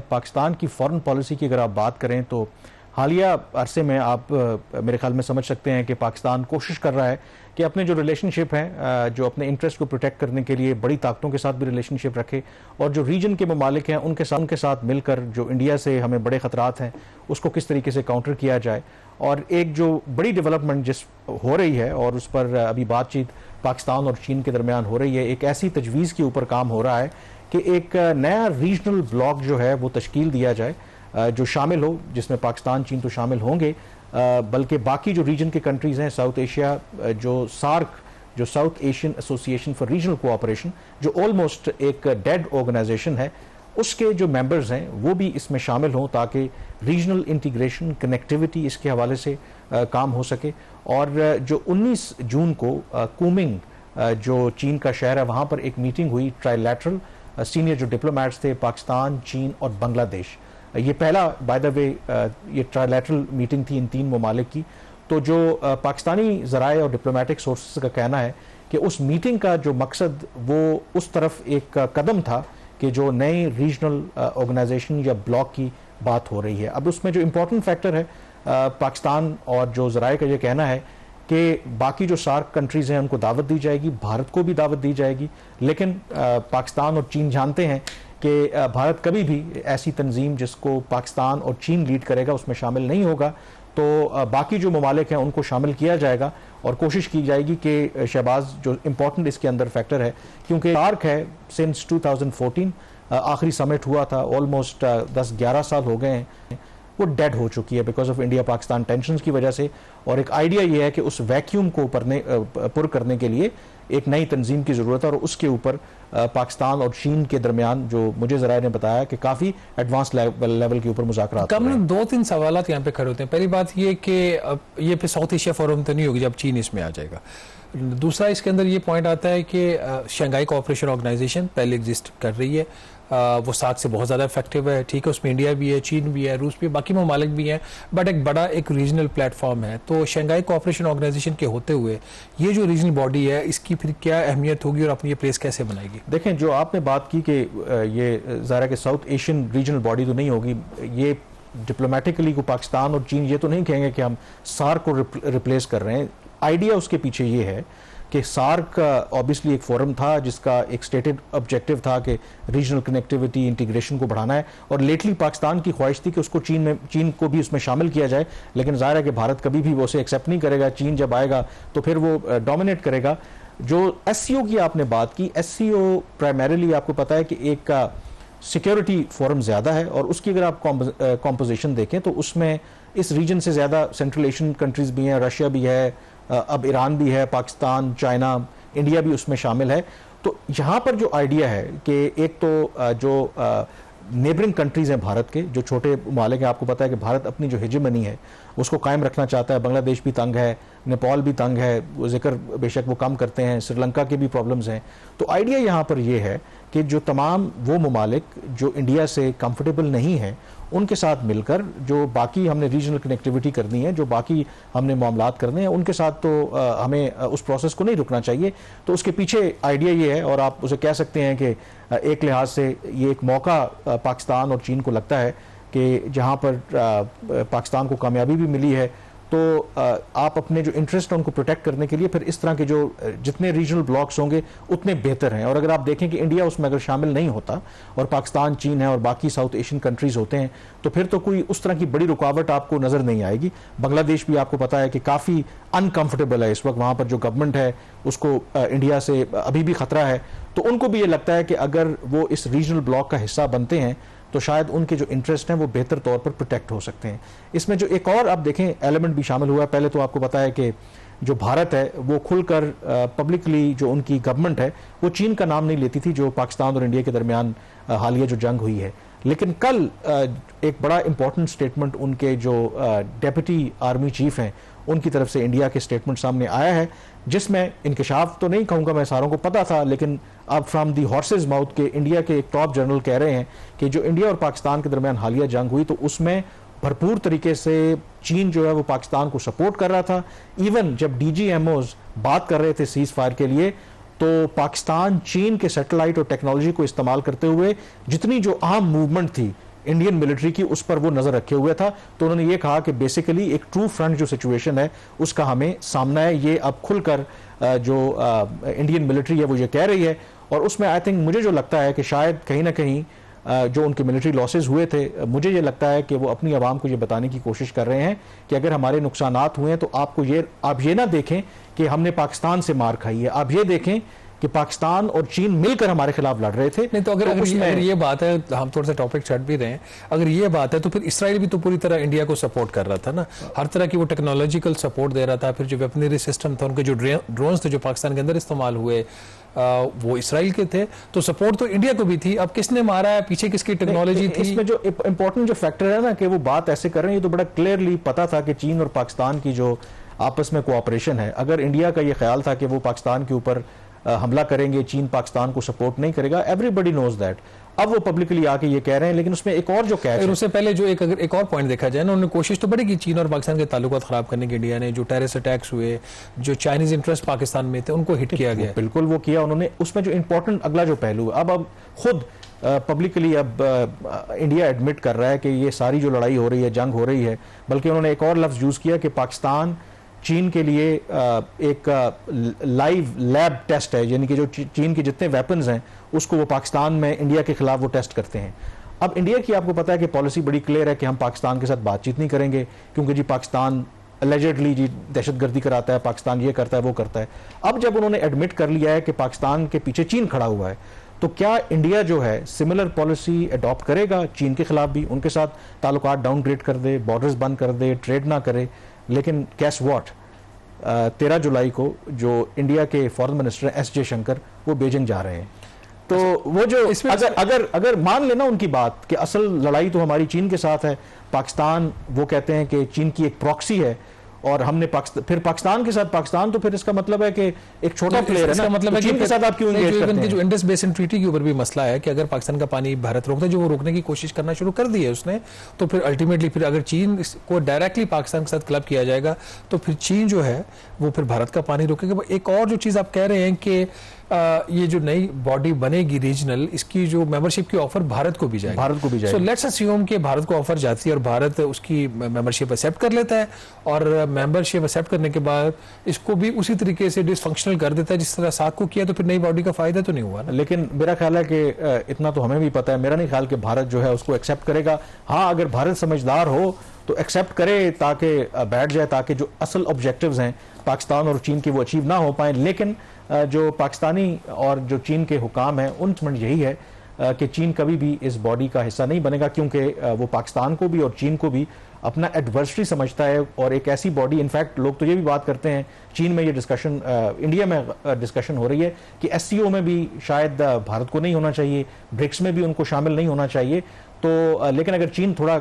पाकिस्तान की foreign policy की अगर आप बात करें तो हालिया अरसे में आप मेरे ख्याल में समझ सकते हैं कि पाकिस्तान कोशिश कर रहा है कि अपने जो रिलेशनशिप हैं, जो अपने इंटरेस्ट को प्रोटेक्ट करने के लिए बड़ी ताकतों के साथ भी रिलेशनशिप रखे, और जो रीजन के ममालिक हैं उनके साथ मिलकर जो इंडिया से हमें बड़े ख़तरात हैं उसको किस तरीके से काउंटर किया जाए। और एक जो बड़ी डेवलपमेंट जिस हो रही है और उस पर अभी बातचीत पाकिस्तान और चीन के दरमियान हो रही है, एक ऐसी तजवीज़ के ऊपर काम हो रहा है कि एक नया रीजनल ब्लॉक जो है वो तश्कील दिया जाए, जो शामिल हो, जिसमें पाकिस्तान चीन तो शामिल होंगे, बल्कि बाकी जो रीजन के कंट्रीज़ हैं, साउथ एशिया, जो सार्क, जो south Asian association for regional cooperation, जो ऑलमोस्ट एक डेड ऑर्गेनाइजेशन है, उसके जो मेंबर्स हैं वो भी इसमें शामिल हों ताकि रीजनल इंटीग्रेशन, कनेक्टिविटी इसके हवाले से काम हो सके। और जो 19 जून को कूमिंग, जो चीन का शहर है, वहाँ पर एक मीटिंग हुई ट्राइलैटरल, सीनियर जो डिप्लोमेट्स थे पाकिस्तान, चीन और बांग्लादेश। ये पहला बाय द वे ये ट्राइलैटरल मीटिंग थी इन तीन ममालिक की। तो जो पाकिस्तानी ज़राए और डिप्लोमेटिक सोर्सेज का कहना है कि उस मीटिंग का जो मकसद वो उस तरफ एक कदम था कि जो नई रीजनल ऑर्गेनाइजेशन या ब्लॉक की बात हो रही है। अब उसमें जो इम्पोर्टेंट फैक्टर है, पाकिस्तान और जो ज़राए का ये कहना है कि बाकी जो सार्क कंट्रीज़ हैं उनको दावत दी जाएगी, भारत को भी दावत दी जाएगी, लेकिन पाकिस्तान और चीन जानते हैं कि भारत कभी भी ऐसी तंजीम जिसको पाकिस्तान और चीन लीड करेगा उसमें शामिल नहीं होगा। तो बाकी जो ममालिक हैं उनको शामिल किया जाएगा और कोशिश की जाएगी कि शहबाज, जो इम्पोर्टेंट इसके अंदर फैक्टर है, क्योंकि सार्क है सिंस 2014 आखिरी समिट हुआ था, ऑलमोस्ट 10-11 साल हो गए हैं, वो डेड हो चुकी है because of India Pakistan tensions की वजह से। और एक आइडिया ये है कि उस वैक्यूम को पुर करने के लिए एक नई तंजीम की ज़रूरत है, और उसके ऊपर पाकिस्तान और चीन के दरमियान, जो मुझे ज़रा ने बताया कि काफ़ी एडवांस लेवल के ऊपर मुज़ाकरात हो रहे हैं। 2-3 सवालात यहाँ पे खड़े होते हैं। पहली बात ये कि ये फिर साउथ एशिया फोरम तो नहीं होगी जब चीन इसमें आ जाएगा। दूसरा, इसके अंदर ये पॉइंट आता है कि शंघाई कोऑपरेशन ऑर्गेनाइजेशन पहले एग्जिस्ट कर रही है, वो सार्क से बहुत ज़्यादा इफेक्टिव है, ठीक है, उसमें इंडिया भी है, चीन भी है, रूस भी है, बाकी ममालिक भी हैं, बट एक बड़ा एक रीजनल प्लेटफॉर्म है। तो शंघाई कोऑपरेशन ऑर्गेनाइजेशन के होते हुए ये जो रीजनल बॉडी है इसकी फिर क्या अहमियत होगी और अपनी ये प्लेस कैसे बनाएगी? देखें, जो आपने बात की कि ये ज़ाहिर कि साउथ एशियन रीजनल बॉडी तो नहीं होगी, ये डिप्लोमेटिकली को पाकिस्तान और चीन ये तो नहीं कहेंगे कि हम सार्क को रिप्लेस कर रहे हैं। आइडिया उसके पीछे ये है कि सार्क ऑब्वियसली एक फोरम था जिसका एक स्टेटेड ऑब्जेक्टिव था कि रीजनल कनेक्टिविटी, इंटीग्रेशन को बढ़ाना है, और लेटली पाकिस्तान की ख्वाहिश थी कि उसको चीन को भी उसमें शामिल किया जाए, लेकिन जाहिर है कि भारत कभी भी वो उसे एक्सेप्ट नहीं करेगा। चीन जब आएगा तो फिर वो डोमिनेट करेगा। जो एससीओ की आपने बात की, एससीओ प्राइमरीली आपको पता है कि एक सिक्योरिटी फोरम ज़्यादा है, और उसकी अगर आप कॉम्पोजिशन देखें तो उसमें इस रीजन से ज़्यादा सेंट्रल एशियन कंट्रीज़ भी हैं, रशिया भी है, अब ईरान भी है, पाकिस्तान, चाइना, इंडिया भी उसमें शामिल है। तो यहाँ पर जो आइडिया है कि एक तो जो नेबरिंग कंट्रीज़ हैं भारत के, जो छोटे ममालिक हैं, आपको पता है कि भारत अपनी जो हेजेमनी है उसको कायम रखना चाहता है। बांग्लादेश भी तंग है, नेपाल भी तंग है, वो जिक्र बेशक वो कम करते हैं, श्रीलंका के भी प्रॉब्लम्स हैं। तो आइडिया यहाँ पर ये है कि जो तमाम वो ममालिक जो इंडिया से कंफर्टेबल नहीं है उनके साथ मिलकर, जो बाकी हमने रीजनल कनेक्टिविटी करनी है, जो बाकी हमने मामलात करने हैं, उनके साथ तो हमें उस प्रोसेस को नहीं रुकना चाहिए। तो उसके पीछे आइडिया ये है, और आप उसे कह सकते हैं कि एक लिहाज से ये एक मौका पाकिस्तान और चीन को लगता है कि जहाँ पर पाकिस्तान को कामयाबी भी मिली है, तो आप अपने जो इंटरेस्ट है उनको प्रोटेक्ट करने के लिए फिर इस तरह के जो जितने रीजनल ब्लॉक्स होंगे उतने बेहतर हैं। और अगर आप देखें कि इंडिया उसमें अगर शामिल नहीं होता और पाकिस्तान, चीन है और बाकी साउथ एशियन कंट्रीज़ होते हैं, तो फिर तो कोई उस तरह की बड़ी रुकावट आपको नज़र नहीं आएगी। बांग्लादेश भी आपको पता है कि काफ़ी अनकम्फर्टेबल है इस वक्त, वहाँ पर जो गवर्नमेंट है उसको इंडिया से अभी भी ख़तरा है। तो उनको भी ये लगता है कि अगर वो इस रीजनल ब्लॉक का हिस्सा बनते हैं तो शायद उनके जो इंटरेस्ट हैं वो बेहतर तौर पर प्रोटेक्ट हो सकते हैं। इसमें जो एक और आप देखें एलिमेंट भी शामिल हुआ है, पहले तो आपको पता है कि जो भारत है वो खुलकर पब्लिकली जो उनकी गवर्नमेंट है वो चीन का नाम नहीं लेती थी, जो पाकिस्तान और इंडिया के दरमियान हालिया जो जंग हुई है। लेकिन कल एक बड़ा इंपॉर्टेंट स्टेटमेंट उनके जो डेप्यूटी आर्मी चीफ हैं उनकी तरफ से इंडिया के स्टेटमेंट सामने आया है, जिसमें इंकशाफ तो नहीं कहूँगा, मैं सारों को पता था, लेकिन अब फ्रॉम दी हॉर्सेज माउथ के इंडिया के एक टॉप जनरल कह रहे हैं कि जो इंडिया और पाकिस्तान के दरमियान हालिया जंग हुई तो उसमें भरपूर तरीके से चीन जो है वो पाकिस्तान को सपोर्ट कर रहा था। इवन जब DGMOs बात कर रहे थे सीज फायर के लिए, तो पाकिस्तान चीन के सैटेलाइट और टेक्नोलॉजी को इस्तेमाल करते हुए जितनी जो आम मूवमेंट थी इंडियन मिलिट्री की, उस पर वो नजर रखे हुए था। तो उन्होंने ये कहा कि बेसिकली एक ट्रू फ्रंट जो सिचुएशन है उसका हमें सामना है, ये अब खुलकर जो इंडियन मिलिट्री है वो ये कह रही है। और उसमें आई थिंक मुझे जो लगता है कि शायद कहीं ना कहीं जो उनके मिलिट्री लॉसेस हुए थे, मुझे ये लगता है कि वो अपनी आवाम को ये बताने की कोशिश कर रहे हैं कि अगर हमारे नुकसानात हुए हैं तो आप ये ना देखें कि हमने पाकिस्तान से मार खाई है, आप ये देखें कि पाकिस्तान और चीन मिलकर हमारे खिलाफ लड़ रहे थे। नहीं तो अगर ये बात है, हम थोड़ा सा टॉपिक छट भी रहे हैं, अगर ये बात है तो फिर इसराइल भी तो पूरी तरह इंडिया को सपोर्ट कर रहा था ना, हर तरह की वो टेक्नोलॉजिकल सपोर्ट दे रहा था। फिर जो वेपनरी सिस्टम था, उनके जो ड्रोन्स थे जो पाकिस्तान के अंदर इस्तेमाल हुए, वो इसराइल के थे, तो सपोर्ट तो इंडिया को भी थी। अब किसने मारा है, पीछे किसकी टेक्नोलॉजी थी? इसमें जो इंपॉर्टेंट जो फैक्टर है ना कि वो बात ऐसे कर रहे हैं, ये तो बड़ा क्लियरली पता था कि चीन और पाकिस्तान की जो आपस में कोऑपरेशन है, अगर इंडिया का ये ख्याल था कि वो पाकिस्तान के ऊपर हमला करेंगे, चीन पाकिस्तान को सपोर्ट नहीं करेगा, एवरीबडी नोज दैट। अब वो पब्लिकली आके ये कह रहे हैं, लेकिन उसमें एक और जो कैच है, उससे पहले जो अगर एक और पॉइंट देखा जाए ना, उन्होंने कोशिश तो बड़ी की चीन और पाकिस्तान के ताल्लुकात खराब करने की। इंडिया ने जो टेररिस्ट अटैक्स हुए, जो चाइनीज इंटरेस्ट पाकिस्तान में थे, उनको हिट किया गया। बिल्कुल वो किया उन्होंने। उसमें जो इंपॉर्टेंट अगला जो पहलू, अब खुद पब्लिकली अब इंडिया एडमिट कर रहा है कि ये सारी जो लड़ाई हो रही है, जंग हो रही है, बल्कि उन्होंने एक और लफ्ज यूज किया कि पाकिस्तान चीन के लिए एक लाइव लैब टेस्ट है, यानी कि जो चीन के जितने वेपन्स हैं उसको वो पाकिस्तान में इंडिया के खिलाफ वो टेस्ट करते हैं। अब इंडिया की आपको पता है कि पॉलिसी बड़ी क्लियर है कि हम पाकिस्तान के साथ बातचीत नहीं करेंगे, क्योंकि जी पाकिस्तान अलेजेडली जी दहशतगर्दी कराता है, पाकिस्तान ये करता है वो करता है। अब जब उन्होंने एडमिट कर लिया है कि पाकिस्तान के पीछे चीन खड़ा हुआ है, तो क्या इंडिया जो है सिमिलर पॉलिसी अडॉप्ट करेगा चीन के खिलाफ भी, उनके साथ ताल्लुकात डाउनग्रेड कर दे, बॉर्डर्स बंद कर दे, ट्रेड ना करे? लेकिन कैस वॉट, 13 जुलाई को जो इंडिया के फॉरेन मिनिस्टर एस जयशंकर वो बीजिंग जा रहे हैं। तो वो जो अगर मान लेना उनकी बात कि असल लड़ाई तो हमारी चीन के साथ है, पाकिस्तान वो कहते हैं कि चीन की एक प्रॉक्सी है, और हमने फिर पाकिस्तान के साथ पाकिस्तान, तो फिर इसका मतलब है कि एक छोटा प्लेयर है ना, मतलब तो चीन के साथ आप क्यों एंगेज करते हैं? जो इंडस बेसिन ट्रीटी के ऊपर भी मसला है कि अगर पाकिस्तान का पानी भारत रोकता है, जो वो रोकने की कोशिश करना शुरू कर दी है उसने, तो फिर अल्टीमेटली फिर अगर चीन को डायरेक्टली पाकिस्तान के साथ क्लब किया जाएगा तो फिर चीन जो है वो फिर भारत का पानी रोकेगा। एक और जो चीज़ आप कह रहे हैं कि ये जो नई बॉडी बनेगी रीजनल, इसकी जो मेंबरशिप की ऑफर भारत को भी जाएगी, भारत को भी जाएगी। सो लेट्स अस्यूम कि भारत को ऑफर जाती है और भारत उसकी मेंबरशिप एक्सेप्ट कर लेता है, और मेंबरशिप एक्सेप्ट करने के बाद इसको भी उसी तरीके से डिसफंक्शनल कर देता है जिस तरह साथ को किया, तो फिर नई बॉडी का फायदा तो नहीं हुआ ना। लेकिन मेरा ख्याल है कि इतना तो हमें भी पता है, मेरा नहीं ख्याल कि भारत जो है उसको एक्सेप्ट करेगा। हाँ, अगर भारत समझदार हो तो एक्सेप्ट करे ताकि बैठ जाए, ताकि जो असल ऑब्जेक्टिव्स हैं पाकिस्तान और चीन के वो अचीव ना हो पाए। लेकिन जो पाकिस्तानी और जो चीन के हुकाम हैं उनमें यही है कि चीन कभी भी इस बॉडी का हिस्सा नहीं बनेगा, क्योंकि वो पाकिस्तान को भी और चीन को भी अपना एडवर्सरी समझता है। और एक ऐसी बॉडी, इनफैक्ट लोग तो ये भी बात करते हैं, चीन में ये डिस्कशन, इंडिया में डिस्कशन हो रही है कि एससीओ में भी शायद भारत को नहीं होना चाहिए, ब्रिक्स में भी उनको शामिल नहीं होना चाहिए। तो लेकिन अगर चीन थोड़ा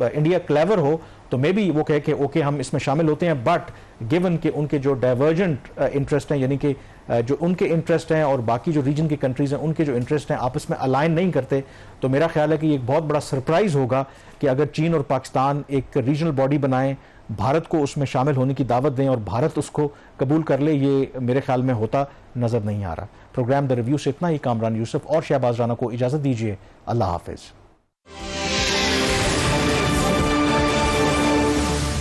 इंडिया क्लेवर हो तो मे बी वो कहे कि ओके हम इसमें शामिल होते हैं, बट गिवन कि उनके जो डाइवर्जेंट इंटरेस्ट हैं, यानी कि जो उनके इंटरेस्ट हैं और बाकी जो रीजन की कंट्रीज हैं उनके जो इंटरेस्ट हैं आपस में अलाइन नहीं करते, तो मेरा ख्याल है कि एक बहुत बड़ा सरप्राइज होगा कि अगर चीन और पाकिस्तान एक रीजनल बॉडी बनाएं, भारत को उसमें शामिल होने की दावत दें और भारत उसको कबूल कर ले, ये मेरे ख्याल में होता नजर नहीं आ रहा। प्रोग्राम द रिव्यू से इतना ही। कामरान यूसुफ और शहबाज राना को इजाजत दीजिए। अल्लाह हाफिज।